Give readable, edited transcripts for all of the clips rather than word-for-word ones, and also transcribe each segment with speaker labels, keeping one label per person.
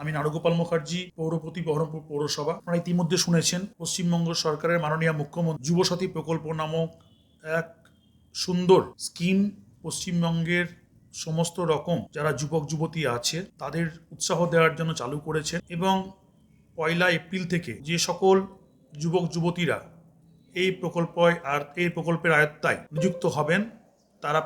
Speaker 1: আমি নারুগোপাল মুখার্জি, পৌরপতি, বহরমপুর পৌরসভা। আপনারা ইতিমধ্যে শুনেছেন পশ্চিমবঙ্গ সরকারের মাননীয় মুখ্যমন্ত্রী যুবসাথী প্রকল্প নামক এক সুন্দর স্কিম পশ্চিমবঙ্গের সমস্ত রকম যারা যুবক যুবতী আছে তাদের উৎসাহ দেওয়ার জন্য চালু করেছেন। এবং 1 এপ্রিল থেকে যে সকল যুবক যুবতীরা এই প্রকল্পের আয়ত্তায় নিযুক্ত হবেন তারা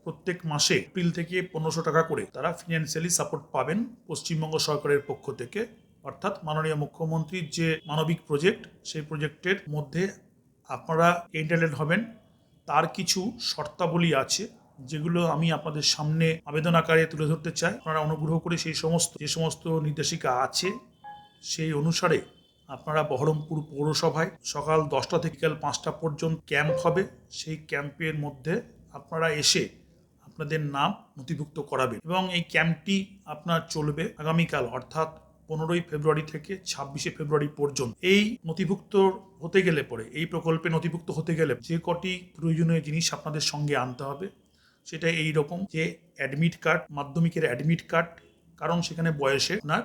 Speaker 1: প্রত্যেক মাসে এপ্রিল থেকে 1500 টাকা করে তারা ফিনান্সিয়ালি সাপোর্ট পাবেন পশ্চিমবঙ্গ সরকারের পক্ষ থেকে। অর্থাৎ মাননীয় মুখ্যমন্ত্রীর যে মানবিক প্রজেক্ট, সেই প্রজেক্টের মধ্যে আপনারা এন্টারটেন হবেন। তার কিছু শর্তাবলী আছে যেগুলো আমি আপনাদের সামনে আবেদন আকারে তুলে ধরতে চাই। আপনারা অনুগ্রহ করে যে সমস্ত নির্দেশিকা আছে সেই অনুসারে আপনারা বহরমপুর পৌরসভায় সকাল 10টা থেকে বিকাল 5টা পর্যন্ত ক্যাম্প হবে। সেই ক্যাম্পের মধ্যে আপনারা এসে আপনাদের নাম নথিভুক্ত করাবেন এবং এই ক্যাম্পটি আপনার চলবে আগামীকাল অর্থাৎ 15ই ফেব্রুয়ারি থেকে 26শে ফেব্রুয়ারি পর্যন্ত। এই প্রকল্পে নথিভুক্ত হতে গেলে যে কটি প্রয়োজনীয় জিনিস আপনাদের সঙ্গে আনতে হবে সেটা এই রকম যে অ্যাডমিট কার্ড, মাধ্যমিকের অ্যাডমিট কার্ড, কারণ সেখানে বয়সে আপনার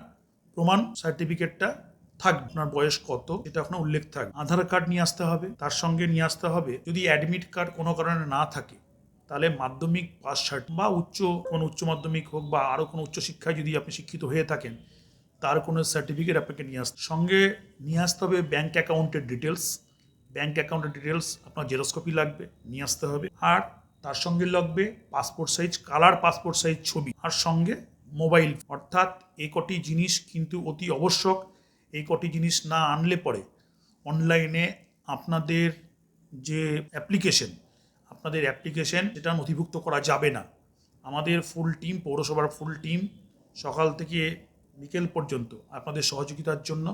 Speaker 1: প্রমাণ সার্টিফিকেটটা থাকবে, আপনার বয়স কত এটা আপনার উল্লেখ থাকবে। আধার কার্ড নিয়ে আসতে হবে, তার সঙ্গে নিয়ে আসতে হবে যদি অ্যাডমিট কার্ড কোনো কারণে না থাকে তাহলে মাধ্যমিক পাস সার্টিফিকেট বা উচ্চ মাধ্যমিক হোক বা আরও কোনো উচ্চশিক্ষায় যদি আপনি শিক্ষিত হয়ে থাকেন তার কোনো সার্টিফিকেট আপনাকে সঙ্গে নিয়ে আসতে হবে। ব্যাঙ্ক অ্যাকাউন্টের ডিটেলস আপনার জেরক্স কপি লাগবে, নিয়ে আসতে হবে। আর তার সঙ্গে লাগবে কালার পাসপোর্ট সাইজ ছবি, আর সঙ্গে মোবাইল। অর্থাৎ এই কটি জিনিস কিন্তু অতি আবশ্যক। এই কটি জিনিস না আনলে পরে অনলাইনে আপনাদের যে অ্যাপ্লিকেশন এটা নথিভুক্ত করা যাবে না। আমাদের পৌরসভার ফুল টিম সকাল থেকে বিকেল পর্যন্ত আপনাদের সহযোগিতার জন্য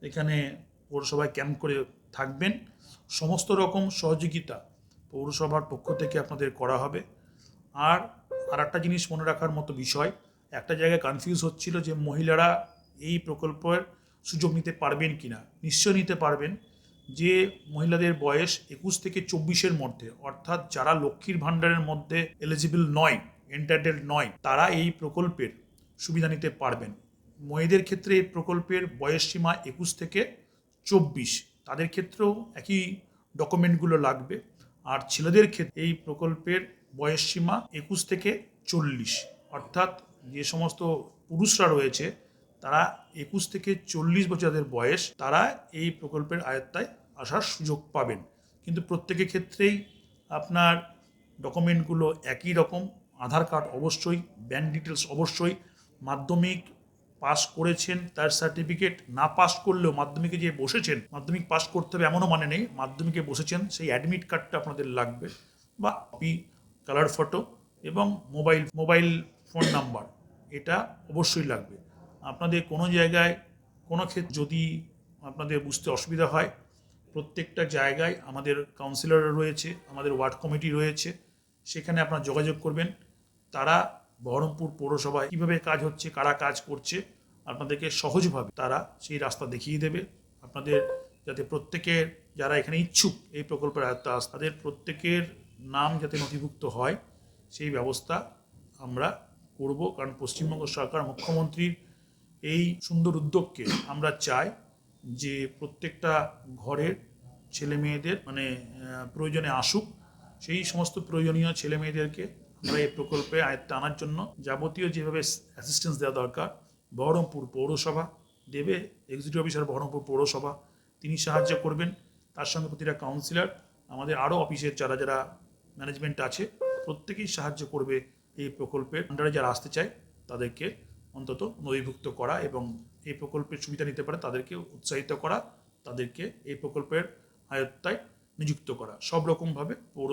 Speaker 1: এখানে পৌরসভায় ক্যাম্প করে থাকবেন। সমস্ত রকম সহযোগিতা পৌরসভার পক্ষ থেকে আপনাদের করা হবে। আর একটা জিনিস মনে রাখার মতো বিষয়, একটা জায়গায় কনফিউজ হচ্ছিল যে মহিলারা এই প্রকল্পের সুযোগ নিতে পারবেন কিনা। নিশ্চয় নিতে পারবেন। যে মহিলাদের বয়স 21 থেকে 24-এর মধ্যে, অর্থাৎ যারা লক্ষ্মীর ভাণ্ডারের মধ্যে এলিজিবল নয়, এন্টাইটেলড নয়, তারা এই প্রকল্পের সুবিধা নিতে পারবেন। মেয়েদের ক্ষেত্রে এই প্রকল্পের বয়স সীমা 21 থেকে 24, তাদের ক্ষেত্রেও একই ডকুমেন্টগুলো লাগবে। আর ছেলেদের ক্ষেত্রে এই প্রকল্পের বয়স সীমা 21 থেকে 40, অর্থাৎ যে সমস্ত পুরুষরা রয়েছে তারা 21 থেকে 40 বছরের বয়স, তারা এই প্রকল্পের আয়ত্তায় আসার সুযোগ পাবেন। কিন্তু প্রত্যেকের ক্ষেত্রেই আপনার ডকুমেন্টগুলো একই রকম। আধার কার্ড অবশ্যই, ব্যাংক ডিটেলস অবশ্যই, মাধ্যমিক পাস করেছেন তার সার্টিফিকেট, না পাস করলেও মাধ্যমিকে যে বসেছেন, মাধ্যমিক পাস করতে হবে এমনও মানে নেই, মাধ্যমিকে বসেছেন সেই অ্যাডমিট কার্ডটা আপনাদের লাগবে, বা কালার ফটো এবং মোবাইল ফোন নাম্বার, এটা অবশ্যই লাগবে। আপনাদের কোনো জায়গায় কোনো ক্ষেত্রে যদি আপনাদের বুঝতে অসুবিধা হয়, প্রত্যেকটা জায়গায় আমাদের কাউন্সিলর রয়েছে, আমাদের ওয়ার্ড কমিটি রয়েছে, সেখানে আপনারা যোগাযোগ করবেন। তারা বহরমপুর পৌরসভায় কীভাবে কাজ হচ্ছে, কারা কাজ করছে, আপনাদেরকে সহজভাবে তারা সেই রাস্তা দেখিয়ে দেবে। আপনাদের যাতে প্রত্যেকের যারা এখানে ইচ্ছুক এই প্রকল্পের আয়ত্তে তাদের প্রত্যেকের নাম যাতে নথিভুক্ত হয় সেই ব্যবস্থা আমরা করব। কারণ পশ্চিমবঙ্গ সরকার মুখ্যমন্ত্রীর এই সুন্দর উদ্যোগকে আমরা চাই যে প্রত্যেকটা ঘরের ছেলে মেয়েদের প্রয়োজনে আসুক। সেই সমস্ত প্রয়োজনীয় ছেলে মেয়েদেরকে আমরা এই প্রকল্পে আয়ত্তে আনার জন্য যাবতীয় যেভাবে অ্যাসিস্ট্যান্স দেওয়া দরকার বহরমপুর পৌরসভা দেবে। এক্সিকিউটিভ অফিসার বহরমপুর পৌরসভা তিনি সাহায্য করবেন, তার সঙ্গে প্রতিটা কাউন্সিলর, আমাদের আরও অফিসের যারা ম্যানেজমেন্ট আছে প্রত্যেকেই সাহায্য করবে এই প্রকল্পের আন্ডারে যারা আসতে চায় তাদেরকে অন্তত নথিভুক্ত করা এবং এই প্রকল্পের সুবিধা নিতে পারে তাদেরকে উৎসাহিত করা, তাদেরকে এই প্রকল্পের আয়ত্তায় নিযুক্ত করা। সব রকমভাবে পৌর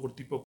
Speaker 1: কর্তৃপক্ষ